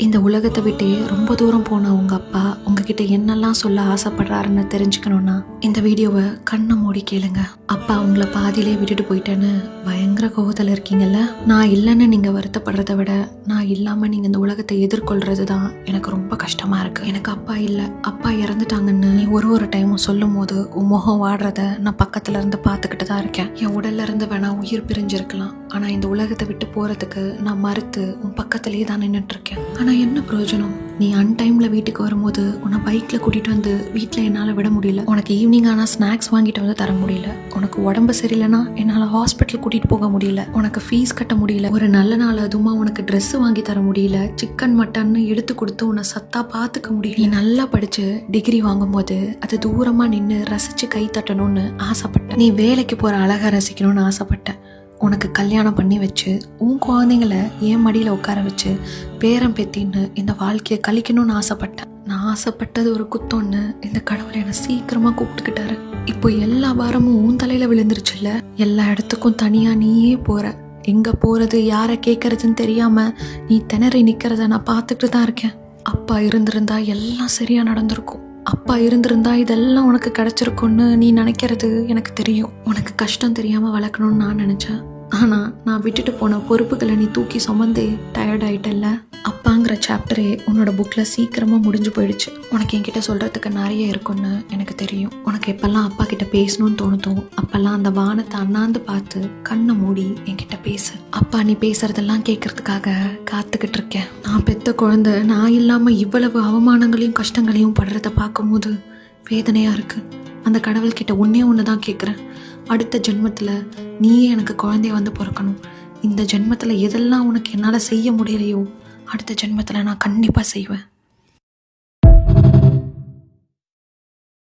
இந்த உலகத்தை விட்டே ரொம்ப தூரம் போன உங்க அப்பா உங்ககிட்ட என்னெல்லாம் சொல்ல ஆசைப்படுறாருன்னு தெரிஞ்சுக்கணும்னா இந்த வீடியோவை கண்ணை மூடி கேளுங்க. அப்பா உங்களை பாதியிலே விட்டுட்டு போயிட்டேன்னு பயங்கர கோவத்தில் இருக்கீங்கல்ல. நான் இல்லைன்னு நீங்க வருத்தப்படுறதை விட நான் இல்லாம நீங்க இந்த உலகத்தை எதிர்கொள்றது தான் எனக்கு ரொம்ப கஷ்டமா இருக்கு. எனக்கு அப்பா இல்லை, அப்பா இறந்துட்டாங்கன்னு நீ ஒரு டைமும் சொல்லும் போது உன் முகம் வாடுறத நான் பக்கத்துல இருந்து பார்த்துக்கிட்டு தான் இருக்கேன். என் உடல்ல இருந்து வேணா உயிர் பிரிஞ்சிருக்கலாம், ஆனா இந்த உலகத்தை விட்டு போறதுக்கு நான் மறுத்து உன் பக்கத்திலேயே தான் நின்றுட்டு இருக்கேன். ஆனா என்ன பிரயோஜனம்? நீ அன்டைம்ல வீட்டுக்கு வரும்போது உன்னை பைக்ல கூட்டிட்டு வந்து வீட்டுல என்னால விட முடியல. உனக்கு ஈவினிங் ஆனா ஸ்நாக்ஸ் வாங்கிட்டு வந்து தர முடியல. உனக்கு உடம்பு சரியில்லைன்னா என்னால ஹாஸ்பிட்டல் கூட்டிட்டு போக முடியல. உனக்கு ஃபீஸ் கட்ட முடியல. ஒரு நல்ல நாள் அதுமா உனக்கு ட்ரெஸ் வாங்கி தர முடியல. சிக்கன் மட்டன் எடுத்து கொடுத்து உன்னை சத்தா பாத்துக்க முடியல. நீ நல்லா படிச்சு டிகிரி வாங்கும்போது அது தூரமா நின்று ரசிச்சு கை தட்டணும்னு ஆசைப்பட்ட. நீ வேலைக்கு போற அழகா ரசிக்கணும்னு ஆசைப்பட்ட. உனக்கு கல்யாணம் பண்ணி வச்சு உன் குழந்தைங்கள என் மடியில் உட்கார வச்சு பேரம் பேத்தின்னு இந்த வாழ்க்கையை கழிக்கணும்னு ஆசைப்பட்டேன். நான் ஆசைப்பட்டது ஒரு குத்தம்னு இந்த கடவுளை என்னை சீக்கிரமா கூப்பிட்டுக்கிட்டாரு. இப்போ எல்லா வாரமும் உன் தலையில விழுந்துருச்சுல்ல. எல்லா இடத்துக்கும் தனியா நீயே போற. எங்க போறது யாரை கேட்கறதுன்னு தெரியாம நீ திணறி நிக்கிறத நான் பார்த்துக்கிட்டு தான் இருக்கேன். அப்பா இருந்திருந்தா எல்லாம் சரியா நடந்திருக்கும். அப்பா இருந்திருந்தா இதெல்லாம் உனக்கு கிடைச்சிருக்கும்னு நீ நினைக்கிறது எனக்கு தெரியும். உனக்கு கஷ்டம் தெரியாம வளர்க்கணும்னு நான் நினைச்சேன். ஆனா நான் விட்டுட்டு போன பொறுப்புகளை நீ தூக்கி சுமந்தே டயர்ட் ஆயிட்டல்ல. அப்பாங்கிற சாப்டரே உன்னோட புக்ல சீக்கிரமா முடிஞ்சு போயிடுச்சு. உனக்கு என்கிட்ட சொல்றதுக்கு நிறைய இருக்குன்னு எனக்கு தெரியும். உனக்கு எப்பெல்லாம் அப்பா கிட்ட பேசணும்னு தோணுதோ அப்பெல்லாம் அந்த வானத்தை அண்ணாந்து பார்த்து கண்ணை மூடி என்கிட்ட பேசு. அப்பா நீ பேசுறதெல்லாம் கேட்கறதுக்காக காத்துக்கிட்டு இருக்கேன். நான் பெத்த குழந்தை நான் இல்லாம இவ்வளவு அவமானங்களையும் கஷ்டங்களையும் படுறத பார்க்கும்போது வேதனையா இருக்கு. அந்த கடவுள்கிட்ட ஒன்று தான் கேட்குறேன். அடுத்த ஜென்மத்தில் நீயே எனக்கு குழந்தைய வந்து பிறக்கணும். இந்த ஜென்மத்தில் எதெல்லாம் உனக்கு என்னால் செய்ய முடியலையோ அடுத்த ஜென்மத்தில் நான் கண்டிப்பாக செய்வேன்.